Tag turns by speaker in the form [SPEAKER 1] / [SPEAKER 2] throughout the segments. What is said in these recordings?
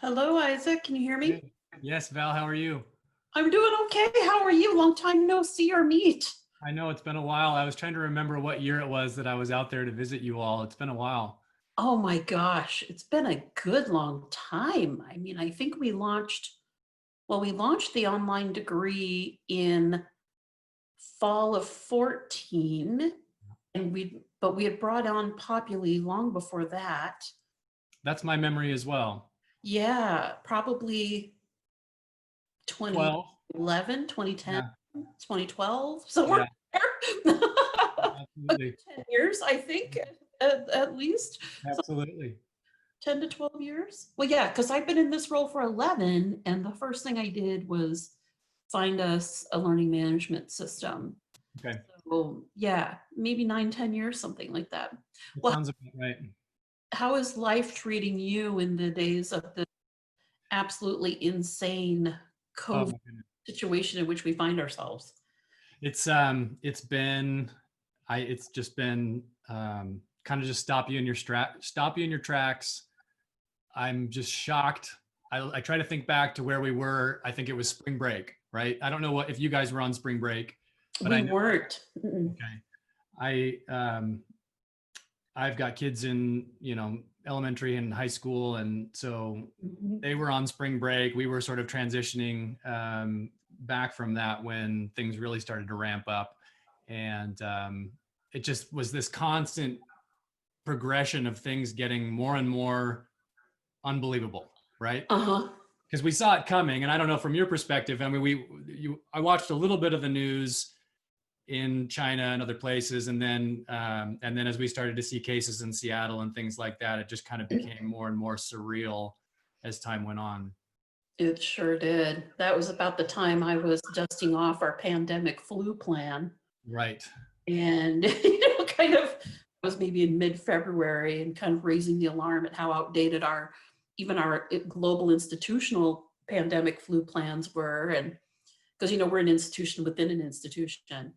[SPEAKER 1] Hello, Isaac. Can you hear me?
[SPEAKER 2] Hey. Yes, Val, how are you?
[SPEAKER 1] I'm doing okay. How are you? Long time no see or meet.
[SPEAKER 2] I know it's been a while. I was trying to remember what year it was that I was out there to visit you all. It's been a while.
[SPEAKER 1] Oh my gosh, it's been a good long time. I mean, I think we launched the online degree in fall of 14 and but we had brought on Populi long before that.
[SPEAKER 2] That's my memory as well.
[SPEAKER 1] Yeah, probably
[SPEAKER 2] 12.
[SPEAKER 1] 2011, 2010,
[SPEAKER 2] Yeah,
[SPEAKER 1] 2012, somewhere
[SPEAKER 2] yeah,
[SPEAKER 1] there. A
[SPEAKER 2] absolutely.
[SPEAKER 1] good 10 years, I think, at least. So
[SPEAKER 2] Absolutely.
[SPEAKER 1] 10 to 12 years. Well, yeah, because I've been in this role for 11, and the first thing I did was find us a learning management system.
[SPEAKER 2] Okay.
[SPEAKER 1] So, yeah, maybe 9, 10 years, something like that.
[SPEAKER 2] That
[SPEAKER 1] Well,
[SPEAKER 2] sounds about right.
[SPEAKER 1] how is life treating you in the days of the absolutely insane
[SPEAKER 2] Oh
[SPEAKER 1] COVID
[SPEAKER 2] my goodness.
[SPEAKER 1] situation in which we find ourselves?
[SPEAKER 2] It's been it's just been kind of just stop you in your tracks. I'm just shocked. I try to think back to where we were. I think it was spring break, right? I don't know what if you guys were on spring break, but I
[SPEAKER 1] We
[SPEAKER 2] know.
[SPEAKER 1] weren't. Mm-mm.
[SPEAKER 2] Okay. I've got kids in, elementary and high school, and so
[SPEAKER 1] Mhm.
[SPEAKER 2] they were on spring break. We were sort of transitioning back from that when things really started to ramp up, and it just was this constant progression of things getting more and more unbelievable, right?
[SPEAKER 1] Uh-huh.
[SPEAKER 2] Because we saw it coming, and I don't know from your perspective. I mean, I watched a little bit of the news in China and other places, and then as we started to see cases in Seattle and things like that, it just kind of became more and more surreal as time went on.
[SPEAKER 1] It sure did. That was about the time I was dusting off our pandemic flu plan.
[SPEAKER 2] Right.
[SPEAKER 1] And, kind of was maybe in mid-February and kind of raising the alarm at how outdated even our global institutional pandemic flu plans were. And because, we're an institution within an institution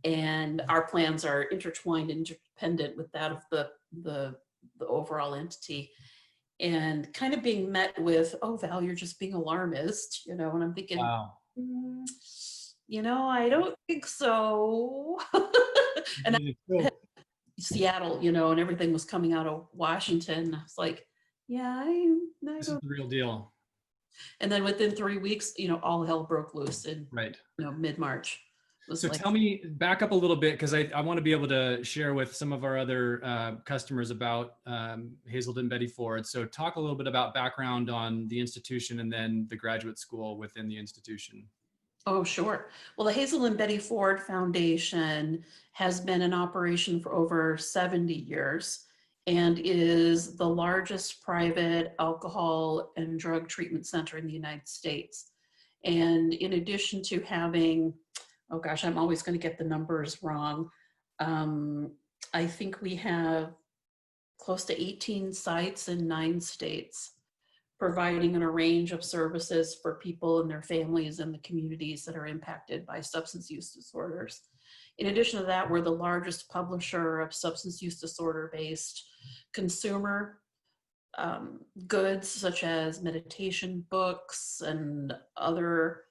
[SPEAKER 1] and our plans are intertwined and interdependent with that of the, the overall entity, and kind of being met with, "Oh, Val, you're just being alarmist," and I'm thinking,
[SPEAKER 2] Wow.
[SPEAKER 1] "Mm, I don't think so." And
[SPEAKER 2] So
[SPEAKER 1] Seattle, and everything was coming out of Washington. I was like, yeah, I
[SPEAKER 2] this is
[SPEAKER 1] don't.
[SPEAKER 2] the real deal.
[SPEAKER 1] And then within 3 weeks, all hell broke loose in,
[SPEAKER 2] Right.
[SPEAKER 1] mid-March. It was
[SPEAKER 2] So
[SPEAKER 1] like,
[SPEAKER 2] tell me, back up a little bit, because I want to be able to share with some of our other customers about Hazelden Betty Ford. So talk a little bit about background on the institution and then the graduate school within the institution.
[SPEAKER 1] oh, sure. Well, the Hazelden Betty Ford Foundation has been in operation for over 70 years and is the largest private alcohol and drug treatment center in the United States. And in addition to having, oh gosh, I'm always going to get the numbers wrong. Um, I think we have close to 18 sites in 9 states, providing a range of services for people and their families and the communities that are impacted by substance use disorders. In addition to that, we're the largest publisher of substance use disorder based consumer goods, such as meditation books and other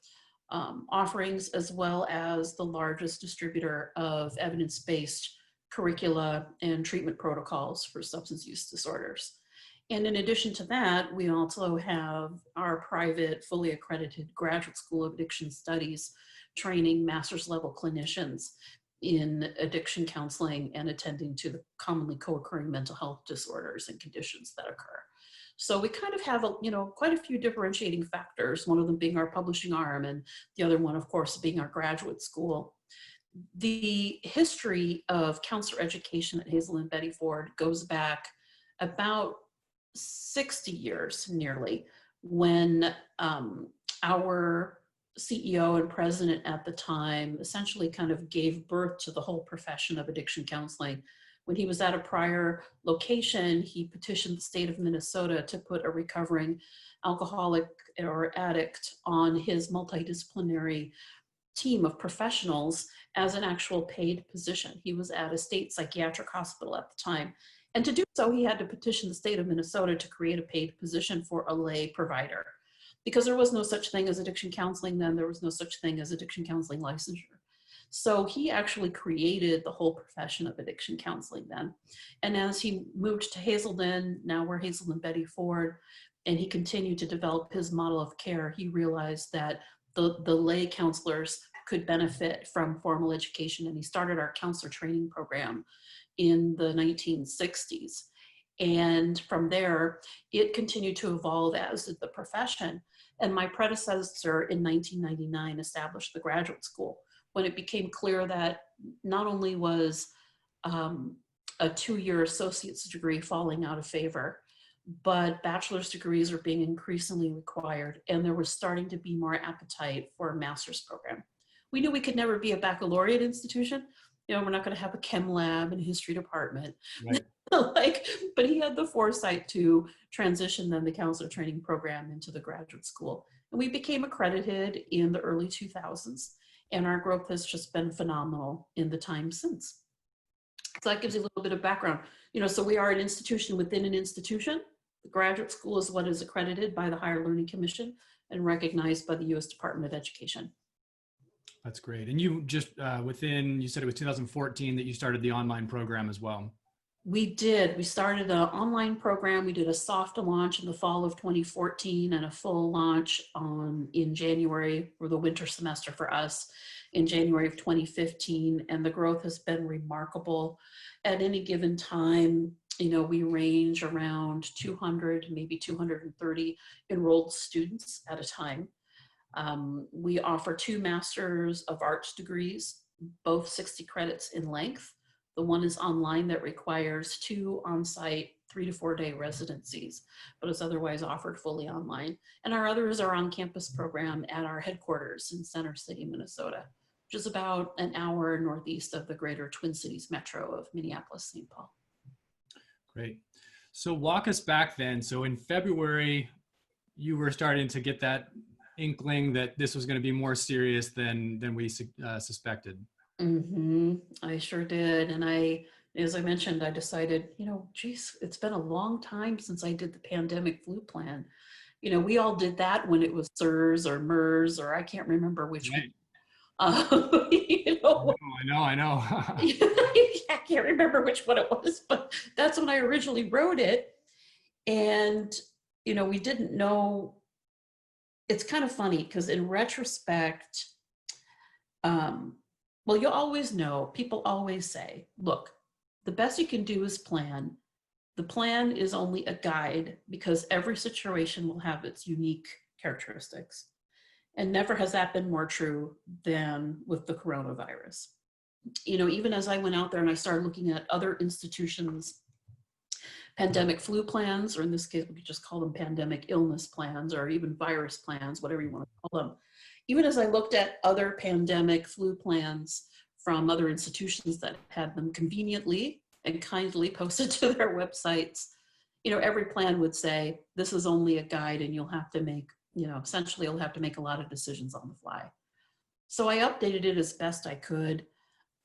[SPEAKER 1] offerings, as well as the largest distributor of evidence based curricula and treatment protocols for substance use disorders. And in addition to that, we also have our private, fully accredited graduate school of addiction studies, training master's level clinicians in addiction counseling and attending to the commonly co-occurring mental health disorders and conditions that occur. So we kind of have quite a few differentiating factors, one of them being our publishing arm and the other one, of course, being our graduate school. The history of counselor education at Hazelden Betty Ford goes back about 60 years nearly, when our CEO and president at the time essentially kind of gave birth to the whole profession of addiction counseling. When he was at a prior location, he petitioned the state of Minnesota to put a recovering alcoholic or addict on his multidisciplinary team of professionals as an actual paid position. He was at a state psychiatric hospital at the time. And to do so, he had to petition the state of Minnesota to create a paid position for a lay provider, because there was no such thing as addiction counseling then. There was no such thing as addiction counseling licensure. So he actually created the whole profession of addiction counseling then. And as he moved to Hazelden, now we're Hazelden Betty Ford, and he continued to develop his model of care, he realized that the lay counselors could benefit from formal education, and he started our counselor training program in the 1960s. And from there, it continued to evolve, as did the profession. And my predecessor in 1999 established the graduate school, when it became clear that not only was a 2-year associate's degree falling out of favor, but bachelor's degrees are being increasingly required, and there was starting to be more appetite for a master's program. We knew we could never be a baccalaureate institution. You know, we're not going to have a chem lab and history department.
[SPEAKER 2] Right.
[SPEAKER 1] But he had the foresight to transition then the counselor training program into the graduate school. And we became accredited in the early 2000s, and our growth has just been phenomenal in the time since. So that gives you a little bit of background. You know, so we are an institution within an institution. The graduate school is what is accredited by the Higher Learning Commission and recognized by the U.S. Department of Education.
[SPEAKER 2] That's great. And you just you said it was 2014 that you started the online program as well.
[SPEAKER 1] We did. We started an online program. We did a soft launch in the fall of 2014 and a full launch in January, for the winter semester for us, in January of 2015. And the growth has been remarkable. At any given time, you know, we range around 200, maybe 230 enrolled students at a time. We offer 2 Masters of Arts degrees, both 60 credits in length. The one is online that requires 2 on-site 3 to 4 day residencies, but is otherwise offered fully online. And our others are on-campus program at our headquarters in Center City, Minnesota, which is about an hour northeast of the greater Twin Cities metro of Minneapolis-St. Paul.
[SPEAKER 2] Great. So walk us back then. So in February, you were starting to get that inkling that this was going to be more serious than we suspected.
[SPEAKER 1] I sure did. And as I mentioned, I decided, you know, geez, it's been a long time since I did the pandemic flu plan. You know, we all did that when it was SIRS or MERS, or I can't remember which
[SPEAKER 2] Right.
[SPEAKER 1] one. You know,
[SPEAKER 2] I know.
[SPEAKER 1] I can't remember which one it was, but that's when I originally wrote it. And, you know, we didn't know. It's kind of funny because in retrospect, well, you always know, people always say, look, the best you can do is plan. The plan is only a guide because every situation will have its unique characteristics. And never has that been more true than with the coronavirus. You know, even as I went out there and I started looking at other institutions' pandemic flu plans, or in this case, we could just call them pandemic illness plans, or even virus plans, whatever you want to call them. Even as I looked at other pandemic flu plans from other institutions that had them conveniently and kindly posted to their websites, you know, every plan would say, this is only a guide and you'll have to make, you know, essentially you'll have to make a lot of decisions on the fly. So I updated it as best I could.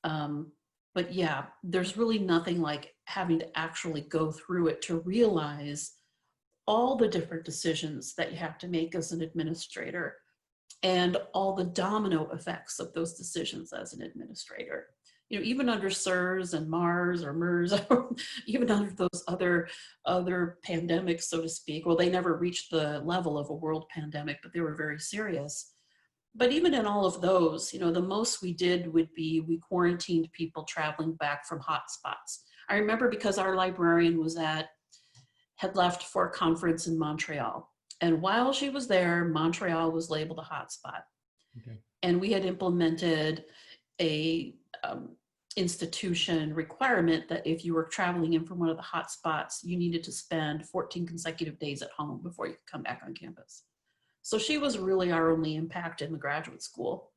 [SPEAKER 1] But yeah, there's really nothing like having to actually go through it to realize all the different decisions that you have to make as an administrator and all the domino effects of those decisions as an administrator. You know, even under SIRS and MARS or MERS, even under those other pandemics, so to speak, well, they never reached the level of a world pandemic, but they were very serious. But even in all of those, you know, the most we did would be we quarantined people traveling back from hotspots. I remember because our librarian had left for a conference in Montreal. And while she was there, Montreal was labeled a hotspot.
[SPEAKER 2] Okay.
[SPEAKER 1] And we had implemented a institution requirement that if you were traveling in from one of the hotspots, you needed to spend 14 consecutive days at home before you could come back on campus. So she was really our only impact in the graduate school.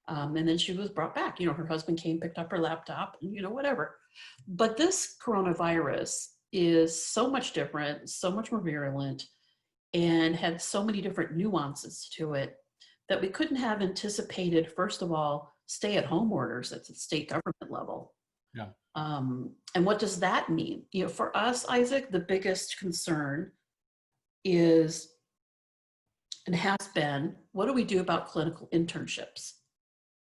[SPEAKER 1] And then she was brought back. You know, her husband came, picked up her laptop, and, you know, whatever. But this coronavirus is so much different, so much more virulent, and had so many different nuances to it that we couldn't have anticipated, first of all, stay-at-home orders at the state government level.
[SPEAKER 2] Yeah.
[SPEAKER 1] And what does that mean? You know, for us, Isaac, the biggest concern is and has been, what do we do about clinical internships?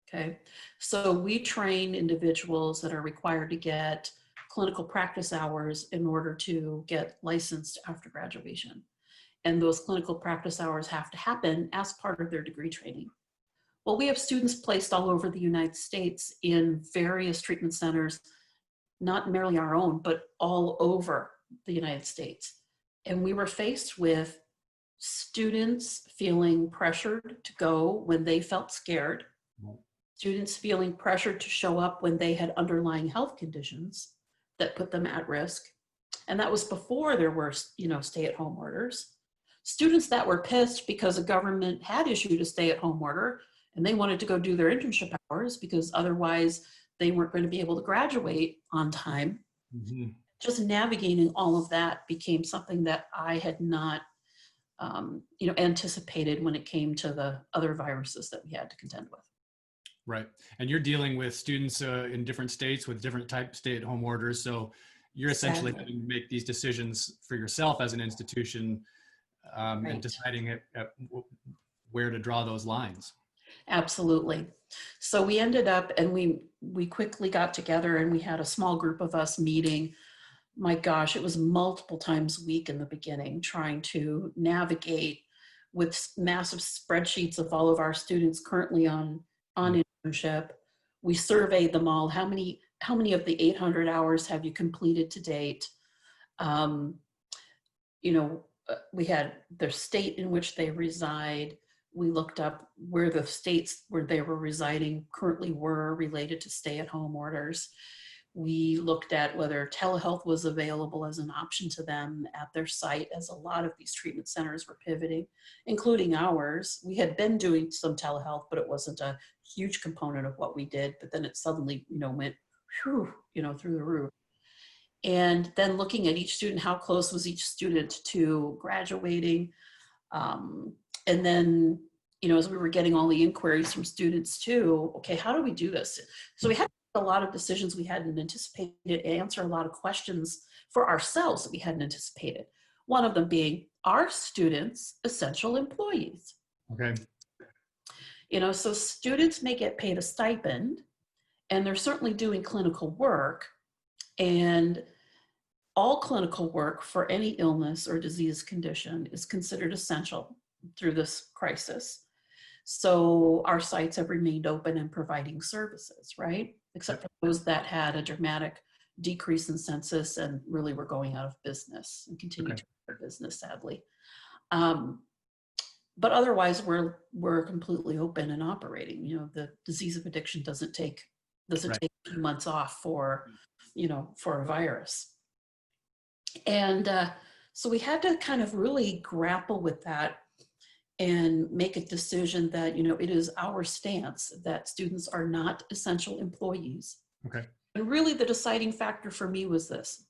[SPEAKER 1] Okay, so we train individuals that are required to get clinical practice hours in order to get licensed after graduation. And those clinical practice hours have to happen as part of their degree training. Well, we have students placed all over the United States in various treatment centers, not merely our own, but all over the United States. And we were faced with students feeling pressured to go when they felt scared, students feeling pressured to show up when they had underlying health conditions that put them at risk. And that was before there were, stay-at-home orders. Students that were pissed because the government had issued a stay-at-home order and they wanted to go do their internship hours because otherwise they weren't going to be able to graduate on time.
[SPEAKER 2] Mm-hmm.
[SPEAKER 1] Just navigating all of that became something that I had not anticipated when it came to the other viruses that we had to contend with.
[SPEAKER 2] Right. And you're dealing with students in different states with different type stay-at-home orders. So you're essentially having to make these decisions for yourself as an institution
[SPEAKER 1] Right.
[SPEAKER 2] and deciding where to draw those lines.
[SPEAKER 1] Absolutely. So we ended up, and we quickly got together and we had a small group of us meeting. My gosh, it was multiple times a week in the beginning, trying to navigate with massive spreadsheets of all of our students currently on internship. We surveyed them all. How many of the 800 hours have you completed to date? We had their state in which they reside. We looked up where the states where they were residing currently were related to stay-at-home orders. We looked at whether telehealth was available as an option to them at their site, as a lot of these treatment centers were pivoting, including ours. We had been doing some telehealth, but it wasn't a huge component of what we did. But then it suddenly, went, through the roof. And then looking at each student, how close was each student to graduating? And then, as we were getting all the inquiries from students too, okay, how do we do this? So we had a lot of decisions we hadn't anticipated, answer a lot of questions for ourselves that we hadn't anticipated. One of them being, are students essential employees?
[SPEAKER 2] Okay.
[SPEAKER 1] So students may get paid a stipend and they're certainly doing clinical work, and all clinical work for any illness or disease condition is considered essential through this crisis. So our sites have remained open and providing services, right? Except for those that had a dramatic decrease in census and really were going out of business and continue to go out of business, sadly. But otherwise, we're completely open and operating. The disease of addiction doesn't take a few months off for a virus. And so we had to kind of really grapple with that and make a decision that, it is our stance that students are not essential employees.
[SPEAKER 2] Okay.
[SPEAKER 1] And really the deciding factor for me was this.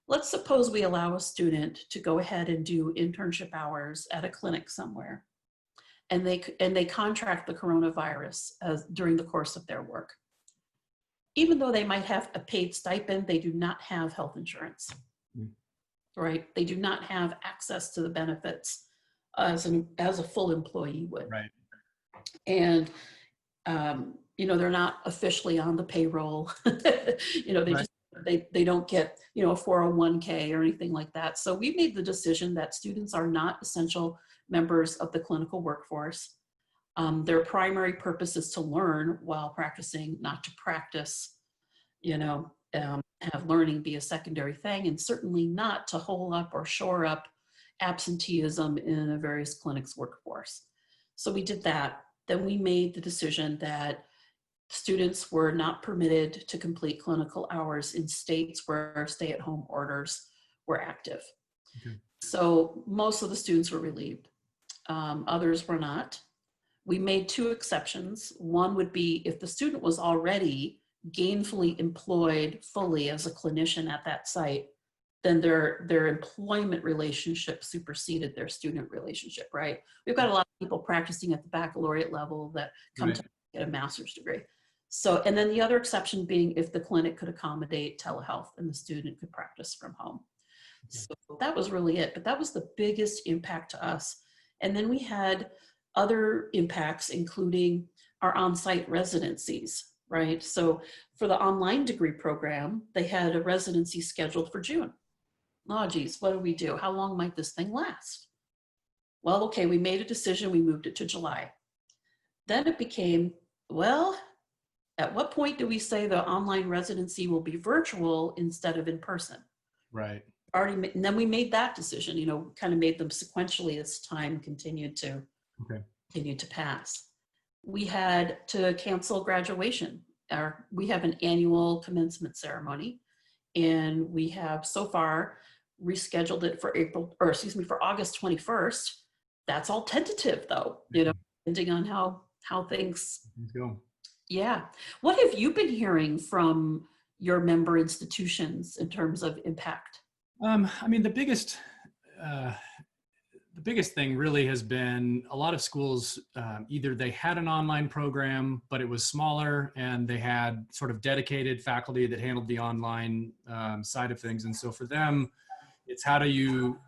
[SPEAKER 1] Let's suppose we allow a student to go ahead and do internship hours at a clinic somewhere, and they contract the coronavirus during the course of their work. Even though they might have a paid stipend, they do not have health insurance, right? They do not have access to the benefits as a full employee would.
[SPEAKER 2] Right.
[SPEAKER 1] And, they're not officially on the payroll. They don't get, a 401k or anything like that. So we made the decision that students are not essential members of the clinical workforce. Their primary purpose is to learn while practicing, not to practice, have learning be a secondary thing, and certainly not to hole up or shore up absenteeism in the various clinics' workforce. So we did that. Then we made the decision that students were not permitted to complete clinical hours in states where stay-at-home orders were active.
[SPEAKER 2] Okay.
[SPEAKER 1] So most of the students were relieved. Others were not. We made two exceptions. One would be if the student was already gainfully employed fully as a clinician at that site, then their employment relationship superseded their student relationship, right? We've got a lot of people practicing at the baccalaureate level that come to get a master's degree. So, and then the other exception being if the clinic could accommodate telehealth and the student could practice from home. So that was really it, but that was the biggest impact to us. And then we had other impacts, including our on-site residencies, right? So for the online degree program, they had a residency scheduled for June. Oh, geez, what do we do? How long might this thing last? Well, okay, we made a decision, we moved it to July. Then it became, well, at what point do we say the online residency will be virtual instead of in person?
[SPEAKER 2] Right.
[SPEAKER 1] And then we made that decision, kind of made them sequentially as time continued to pass. We had to cancel graduation. We have an annual commencement ceremony, and we have so far rescheduled it for for August 21st. That's all tentative though, depending on how things
[SPEAKER 2] go.
[SPEAKER 1] Yeah. What have you been hearing from your member institutions in terms of impact?
[SPEAKER 2] I mean, the biggest thing really has been a lot of schools, either they had an online program, but it was smaller and they had sort of dedicated faculty that handled the online side of things. And so for them, it's how do you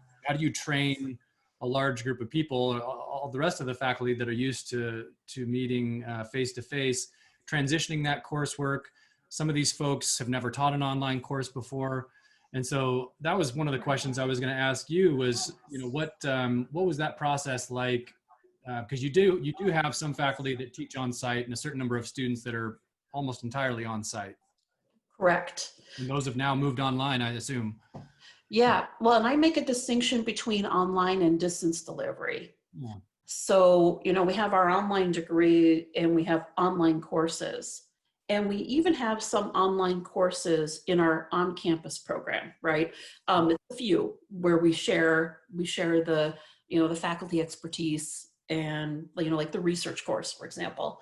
[SPEAKER 2] train a large group of people, all the rest of the faculty that are used to meeting face-to-face, transitioning that coursework. Some of these folks have never taught an online course before. And so that was one of the questions I was going to ask you was, what was that process like? Because you do have some faculty that teach on site and a certain number of students that are almost entirely on site.
[SPEAKER 1] Correct.
[SPEAKER 2] And those have now moved online, I assume.
[SPEAKER 1] Yeah, well, and I make a distinction between online and distance delivery.
[SPEAKER 2] Yeah.
[SPEAKER 1] So, we have our online degree and we have online courses. And we even have some online courses in our on-campus program, right? It's a few where we share the, the faculty expertise and, like the research course, for example.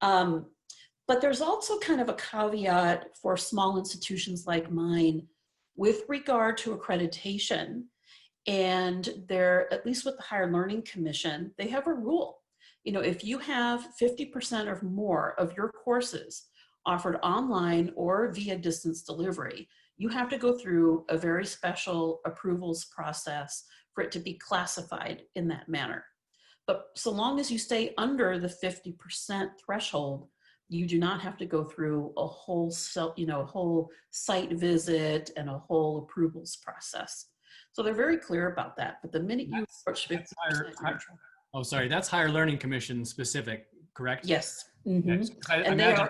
[SPEAKER 1] But there's also kind of a caveat for small institutions like mine with regard to accreditation. And they're, at least with the Higher Learning Commission, they have a rule. If you have 50% or more of your courses offered online or via distance delivery, you have to go through a very special approvals process for it to be classified in that manner. But so long as you stay under the 50% threshold, you do not have to go through a whole site visit and a whole approvals process. So they're very clear about that. But the minute you approach 50%,
[SPEAKER 2] oh, sorry, that's Higher Learning Commission specific, correct?
[SPEAKER 1] Yes.
[SPEAKER 2] Mm-hmm. Yes. I imagine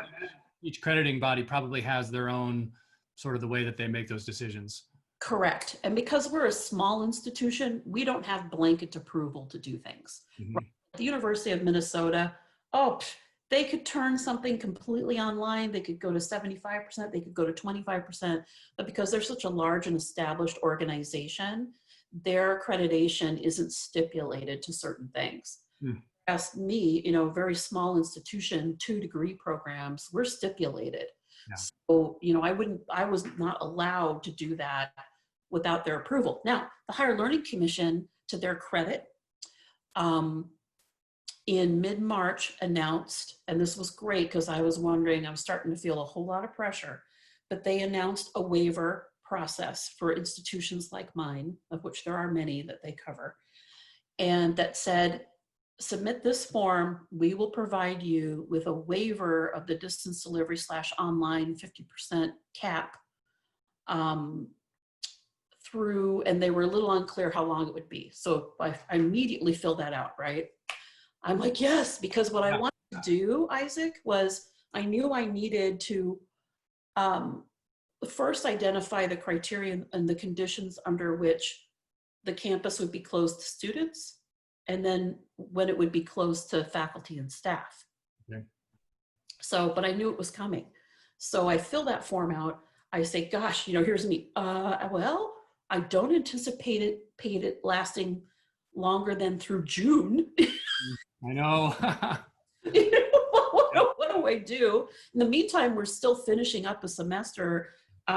[SPEAKER 2] each crediting body probably has their own sort of the way that they make those decisions.
[SPEAKER 1] Correct. And because we're a small institution, we don't have blanket approval to do things.
[SPEAKER 2] Mm-hmm.
[SPEAKER 1] Right? At the University of Minnesota, they could turn something completely online. They could go to 75%, they could go to 25%, but because they're such a large and established organization, their accreditation isn't stipulated to certain things. As me, very small institution, 2 degree programs, we're stipulated. Yeah. So, I was not allowed to do that without their approval. Now, the Higher Learning Commission, to their credit, in mid-March announced, and this was great because I was starting to feel a whole lot of pressure, but they announced a waiver process for institutions like mine, of which there are many that they cover, and that said, submit this form, we will provide you with a waiver of the distance delivery / online 50% cap through, and they were a little unclear how long it would be. So I immediately filled that out, right? I'm like, yes, because what I wanted to do, Isaac, was I knew I needed to first identify the criteria and the conditions under which the campus would be closed to students, and then when it would be closed to faculty and staff. Okay. So, but I knew it was coming. So I fill that form out. I say, gosh, here's me. Well, I don't anticipate it lasting longer than through June.
[SPEAKER 2] I know.
[SPEAKER 1] What do I do? In the meantime, we're still finishing up a semester.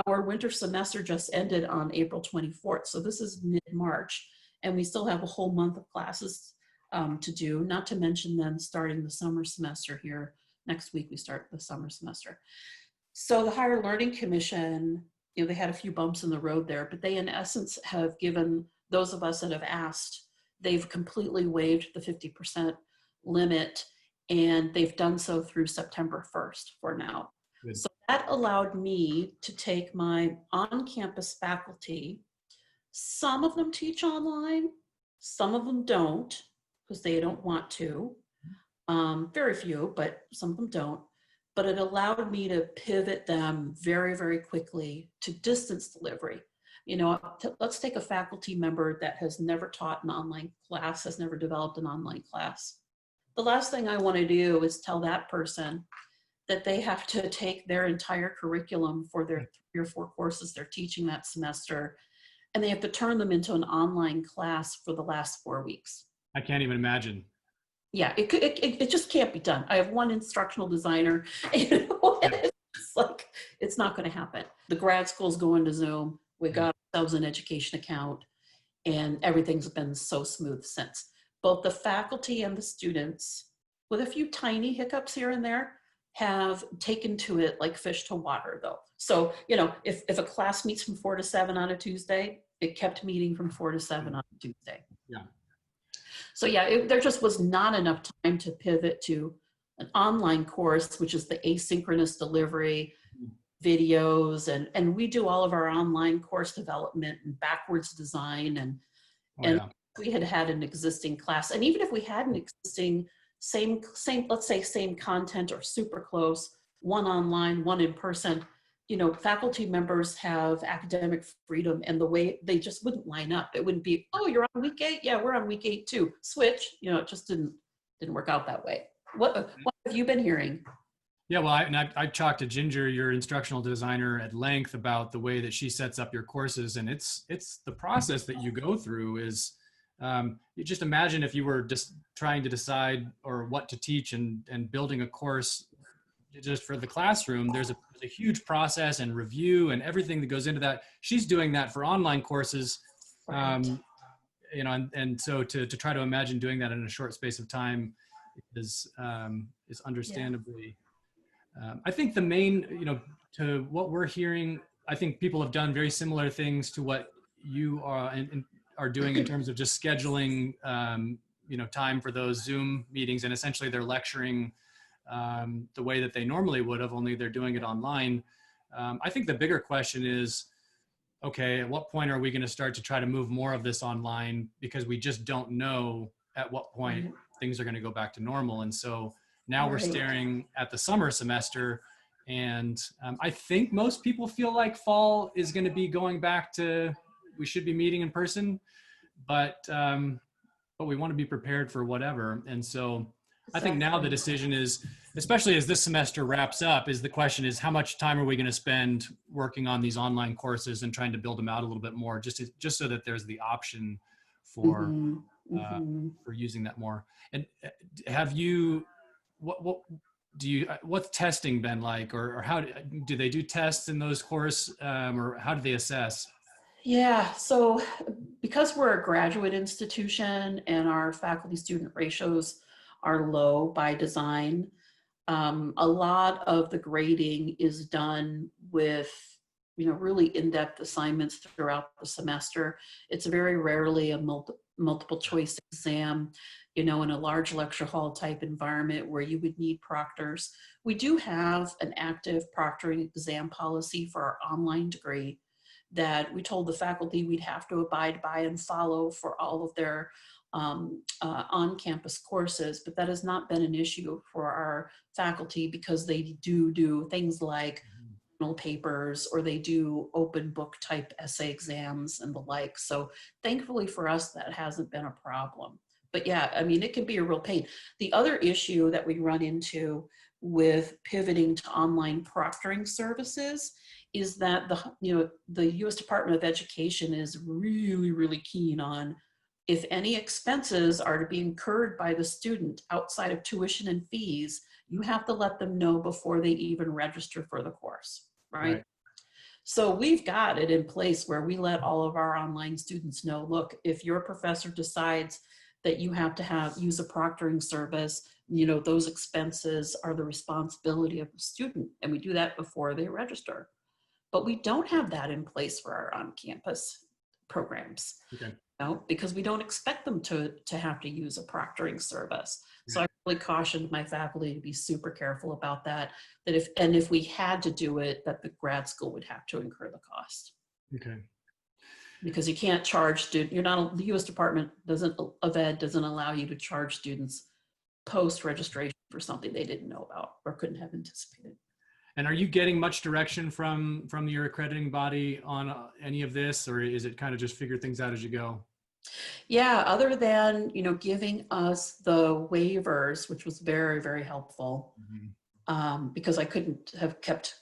[SPEAKER 1] Our winter semester just ended on April 24th. So this is mid-March, and we still have a whole month of classes to do, not to mention then starting the summer semester here Next week we start the summer semester. So the Higher Learning Commission, they had a few bumps in the road there, but they in essence have given those of us that have asked, they've completely waived the 50% limit, and they've done so through September 1st for now.
[SPEAKER 2] Good.
[SPEAKER 1] So that allowed me to take my on-campus faculty. Some of them teach online, some of them don't, because they don't want to. Very few, but some of them don't. But it allowed me to pivot them very, very quickly to distance delivery. Let's take a faculty member that has never taught an online class, has never developed an online class. The last thing I want to do is tell that person that they have to take their entire curriculum for their 3 or 4 courses they're teaching that semester, and they have to turn them into an online class for the last 4 weeks.
[SPEAKER 2] I can't even imagine.
[SPEAKER 1] Yeah, it just can't be done. I have one instructional designer. It's like, it's not going to happen. The grad school's going to Zoom. We got ourselves an education account, and everything's been so smooth since. Both the faculty and the students, with a few tiny hiccups here and there, have taken to it like fish to water, though. So, if a class meets from 4 to 7 on a Tuesday, it kept meeting from 4 to 7 on a Tuesday.
[SPEAKER 2] Yeah.
[SPEAKER 1] So yeah, there just was not enough time to pivot to an online course, which is the asynchronous delivery, videos, and we do all of our online course development and backwards design, and we had an existing class, and even if we had an existing same let's say same content or super close, one online, one in person, faculty members have academic freedom, and the way they just wouldn't line up. It wouldn't be, oh, you're on week 8? Yeah, we're on week 8 too. Switch. It just didn't work out that way. What have you been hearing?
[SPEAKER 2] Yeah, well, I've talked to Ginger, your instructional designer, at length about the way that she sets up your courses, and it's the process that you go through is, you just imagine if you were just trying to decide or what to teach and building a course just for the classroom. There's a huge process and review and everything that goes into that. She's doing that for online courses, and so to try to imagine doing that in a short space of time is understandably. I think the main, to what we're hearing, I think people have done very similar things to what you are doing in terms of just scheduling, time for those Zoom meetings, and essentially they're lecturing the way that they normally would have, only they're doing it online. I think the bigger question is, okay, at what point are we going to start to try to move more of this online, because we just don't know at what point things are going to go back to normal. And so now we're staring at the summer semester, and I think most people feel like fall is going to be going back to, we should be meeting in person, but we want to be prepared for whatever. And so I think now the decision is, especially as this semester wraps up, is the question is, how much time are we going to spend working on these online courses and trying to build them out a little bit more, just so that there's the option for for using that more. And have you, what's testing been like, or how do they do tests in those courses, or how do they assess?
[SPEAKER 1] Yeah, so because we're a graduate institution and our faculty student ratios are low by design, a lot of the grading is done with, really in-depth assignments throughout the semester. It's very rarely a multiple choice exam, in a large lecture hall type environment where you would need proctors. We do have an active proctoring exam policy for our online degree that we told the faculty we'd have to abide by and follow for all of their on-campus courses, but that has not been an issue for our faculty, because they do things like journal papers, or they do open book type essay exams and the like. So thankfully for us, that hasn't been a problem. But yeah, it can be a real pain. The other issue that we run into with pivoting to online proctoring services is that the U.S. Department of Education is really, really keen on, if any expenses are to be incurred by the student outside of tuition and fees, you have to let them know before they even register for the course, right? So we've got it in place where we let all of our online students know, look, if your professor decides that you have to use a proctoring service. You know, those expenses are the responsibility of the student, and we do that before they register. But we don't have that in place for our on-campus programs.
[SPEAKER 2] Okay.
[SPEAKER 1] No, because we don't expect them to have to use a proctoring service. So I really cautioned my faculty to be super careful about that, that if we had to do it, that the grad school would have to incur the cost.
[SPEAKER 2] Okay.
[SPEAKER 1] Because you can't charge students, the U.S. Department of Ed doesn't allow you to charge students post-registration for something they didn't know about or couldn't have anticipated.
[SPEAKER 2] And are you getting much direction from your accrediting body on any of this, or is it kind of just figure things out as you go?
[SPEAKER 1] Yeah, other than, giving us the waivers, which was very, very helpful, because I couldn't have kept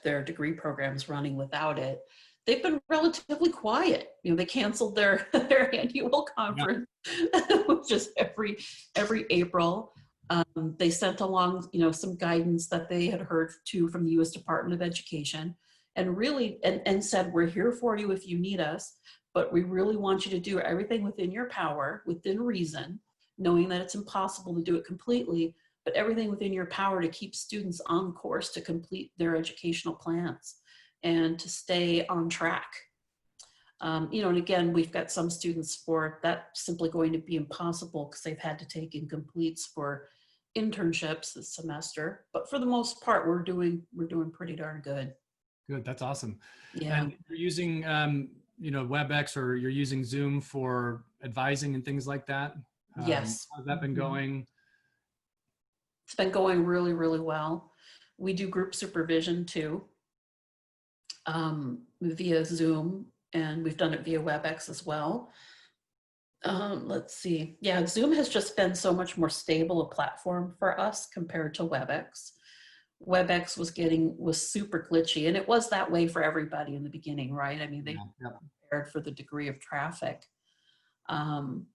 [SPEAKER 1] their degree programs running without it. They've been relatively quiet. They canceled their annual conference, which is every April. They sent along, some guidance that they had heard from the U.S. Department of Education, and really, and said, we're here for you if you need us, but we really want you to do everything within your power, within reason, knowing that it's impossible to do it completely, but everything within your power to keep students on course to complete their educational plans and to stay on track. And again, we've got some students for that simply going to be impossible because they've had to take incompletes for internships this semester. But for the most part, we're doing pretty darn good.
[SPEAKER 2] Good, that's awesome.
[SPEAKER 1] Yeah.
[SPEAKER 2] And you're using WebEx, or you're using Zoom for advising and things like that?
[SPEAKER 1] Yes.
[SPEAKER 2] How's that been going?
[SPEAKER 1] It's been going really, really well. We do group supervision too, via Zoom, and we've done it via WebEx as well. Let's see. Yeah, Zoom has just been so much more stable a platform for us compared to WebEx. WebEx was super glitchy, and it was that way for everybody in the beginning, right? I mean, they prepared for the degree of traffic. And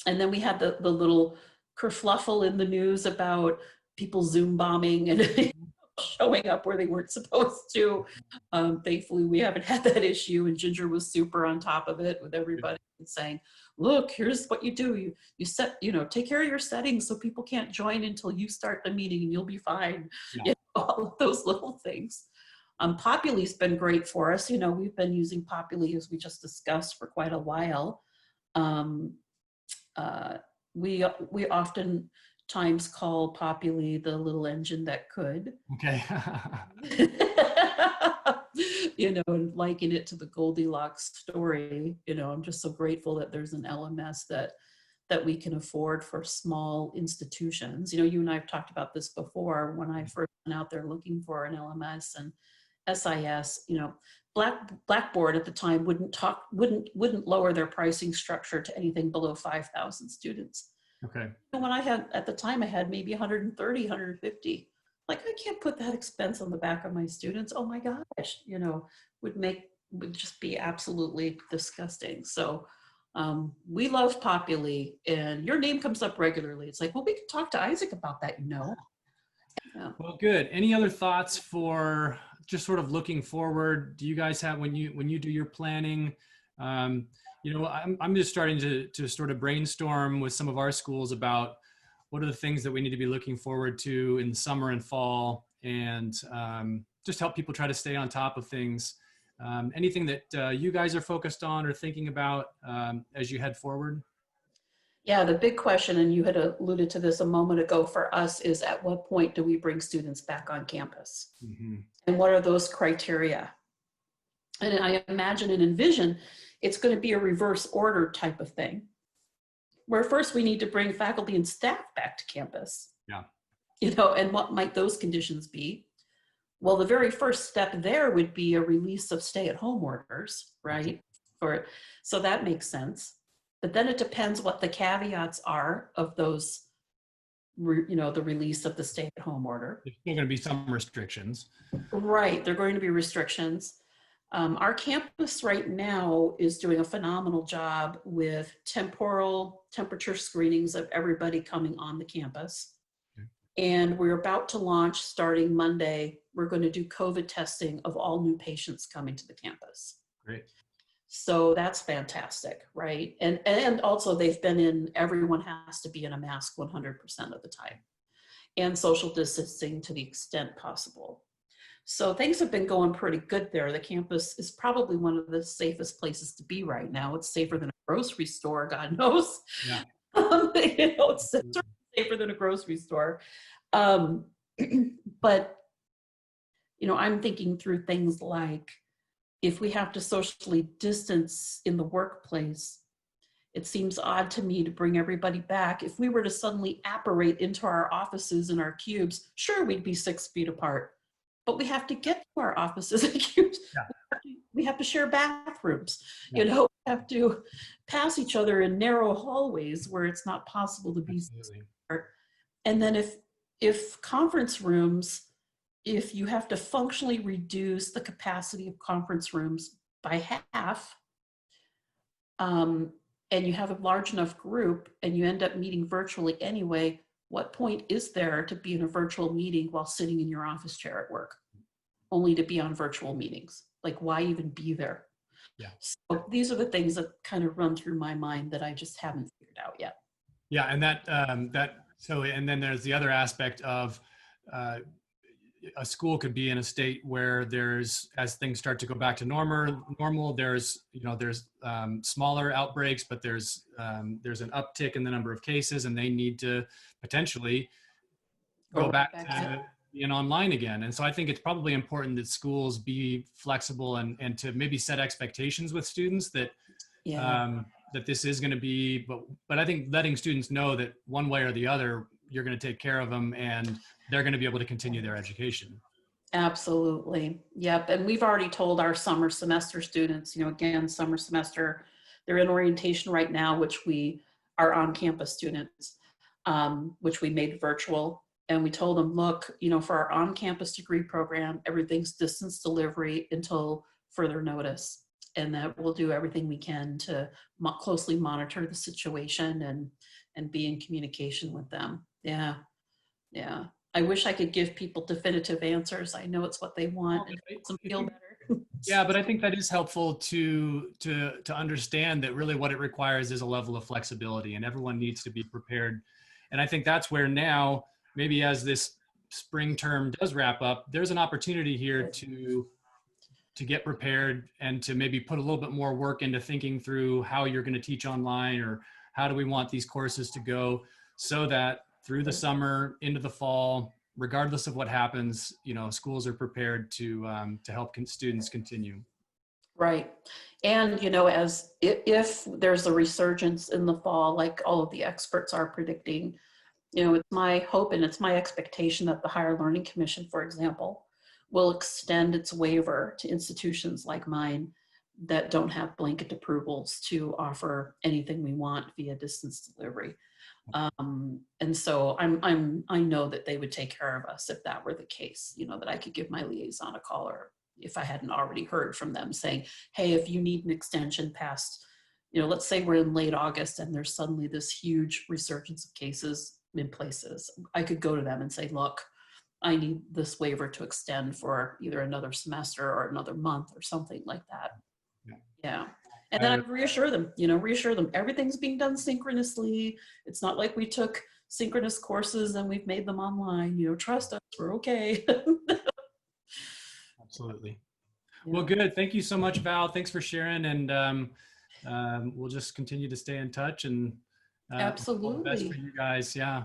[SPEAKER 1] then we had the little kerfluffle in the news about people Zoom bombing and showing up where they weren't supposed to. Thankfully, we haven't had that issue, and Ginger was super on top of it with everybody saying, look, here's what you do. You set, take care of your settings so people can't join until you start the meeting and you'll be fine.
[SPEAKER 2] Yeah.
[SPEAKER 1] All of those little things. Populi's been great for us. We've been using Populi, as we just discussed, for quite a while. We oftentimes call Populi the little engine that could.
[SPEAKER 2] Okay.
[SPEAKER 1] And liken it to the Goldilocks story. I'm just so grateful that there's an LMS that we can afford for small institutions. You and I have talked about this before. When I first went out there looking for an LMS and SIS, Blackboard at the time wouldn't lower their pricing structure to anything below 5,000 students.
[SPEAKER 2] Okay.
[SPEAKER 1] And when I had maybe 130, 150. Like, I can't put that expense on the back of my students. Oh my gosh, would just be absolutely disgusting. So we love Populi, and your name comes up regularly. It's like, well, we can talk to Isaac about that, Yeah.
[SPEAKER 2] Well, good. Any other thoughts for just sort of looking forward? Do you guys have, when you do your planning, I'm just starting to sort of brainstorm with some of our schools about what are the things that we need to be looking forward to in summer and fall, and just help people try to stay on top of things. Anything that you guys are focused on or thinking about as you head forward?
[SPEAKER 1] Yeah, the big question, and you had alluded to this a moment ago for us, is at what point do we bring students back on campus? Mm-hmm. And what are those criteria? And I imagine and envision it's going to be a reverse order type of thing, where first we need to bring faculty and staff back to campus. Yeah. And what might those conditions be? Well, the very first step there would be a release of stay-at-home orders, right? So that makes sense. But then it depends what the caveats are of those, the release of the stay-at-home order.
[SPEAKER 2] There's still going to be some restrictions.
[SPEAKER 1] Right, there are going to be restrictions. Our campus right now is doing a phenomenal job with temporal temperature screenings of everybody coming on the campus. Okay. And we're about to launch, starting Monday, we're going to do COVID testing of all new patients coming to the campus.
[SPEAKER 2] Great.
[SPEAKER 1] So that's fantastic, right? And also they've been in, everyone has to be in a mask 100% of the time, and social distancing to the extent possible. So things have been going pretty good there. The campus is probably one of the safest places to be right now. It's safer than a grocery store, God knows.
[SPEAKER 2] Yeah.
[SPEAKER 1] It's certainly safer than a grocery store. Um, but, I'm thinking through things like, if we have to socially distance in the workplace, it seems odd to me to bring everybody back. If we were to suddenly apparate into our offices and our cubes, sure, we'd be 6 feet apart, but we have to get to our offices and cubes.
[SPEAKER 2] Yeah.
[SPEAKER 1] We have to share bathrooms.
[SPEAKER 2] Yeah.
[SPEAKER 1] We have to pass each other in narrow hallways where it's not possible to be.
[SPEAKER 2] Absolutely.
[SPEAKER 1] And then if conference rooms, if you have to functionally reduce the capacity of conference rooms by half, and you have a large enough group and you end up meeting virtually anyway, what point is there to be in a virtual meeting while sitting in your office chair at work, only to be on virtual meetings? Like, why even be there?
[SPEAKER 2] Yeah.
[SPEAKER 1] So these are the things that kind of run through my mind that I just haven't figured out yet.
[SPEAKER 2] Yeah, and and then there's the other aspect of a school could be in a state where as things start to go back to normal, there's smaller outbreaks, but there's an uptick in the number of cases, and they need to potentially go back to being online again. And so I think it's probably important that schools be flexible and to maybe set expectations with students that that this is going to be, but I think letting students know that one way or the other, you're going to take care of them and they're going to be able to continue their education.
[SPEAKER 1] Absolutely. Yep. And we've already told our summer semester students, again, summer semester, they're in orientation right now, which we are on-campus students, which we made virtual. And we told them, look, for our on-campus degree program, everything's distance delivery until further notice. And that we'll do everything we can to closely monitor the situation and be in communication with them. Yeah. Yeah. I wish I could give people definitive answers. I know it's what they want. And it makes them feel better.
[SPEAKER 2] Yeah, but I think that is helpful to understand that really what it requires is a level of flexibility, and everyone needs to be prepared. And I think that's where now, maybe as this spring term does wrap up, there's an opportunity here to get prepared and to maybe put a little bit more work into thinking through how you're going to teach online, or how do we want these courses to go, so that through the summer into the fall, regardless of what happens, schools are prepared to help students continue.
[SPEAKER 1] Right. And, as if there's a resurgence in the fall, like all of the experts are predicting, it's my hope and it's my expectation that the Higher Learning Commission, for example, will extend its waiver to institutions like mine that don't have blanket approvals to offer anything we want via distance delivery. And so I know that they would take care of us if that were the case, that I could give my liaison a call, or if I hadn't already heard from them saying, hey, if you need an extension past, let's say we're in late August and there's suddenly this huge resurgence of cases in places, I could go to them and say, look, I need this waiver to extend for either another semester or another month or something like that. Yeah. And then I reassure them, everything's being done synchronously. It's not like we took synchronous courses and we've made them online, trust us, we're okay.
[SPEAKER 2] Absolutely. Yeah. Well, good. Thank you so much, Val. Thanks for sharing. And we'll just continue to stay in touch, and
[SPEAKER 1] absolutely
[SPEAKER 2] all the best for you guys. Yeah.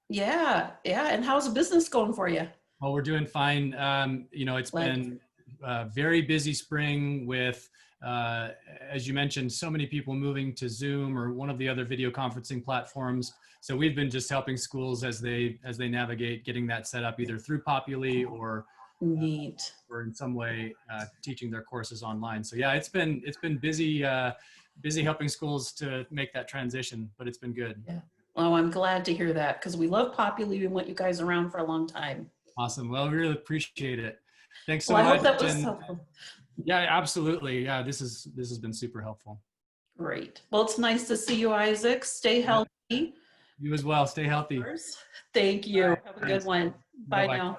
[SPEAKER 1] Yeah. And how's the business going for you?
[SPEAKER 2] Well, we're doing fine. It's been a very busy spring with, as you mentioned, so many people moving to Zoom or one of the other video conferencing platforms. So we've been just helping schools as they navigate getting that set up, either through Populi or
[SPEAKER 1] neat,
[SPEAKER 2] or in some way teaching their courses online. So yeah, it's been busy helping schools to make that transition, but it's been good.
[SPEAKER 1] Yeah. Oh, I'm glad to hear that, because we love Populi. We want you guys around for a long time.
[SPEAKER 2] Awesome. Well, we really appreciate it. Thanks so
[SPEAKER 1] much.
[SPEAKER 2] I
[SPEAKER 1] hope that was helpful.
[SPEAKER 2] Yeah, absolutely. Yeah, this has been super helpful.
[SPEAKER 1] Great. Well, it's nice to see you, Isaac. Stay healthy.
[SPEAKER 2] You as well. Stay healthy.
[SPEAKER 1] Thank you. Have a good one. Bye now.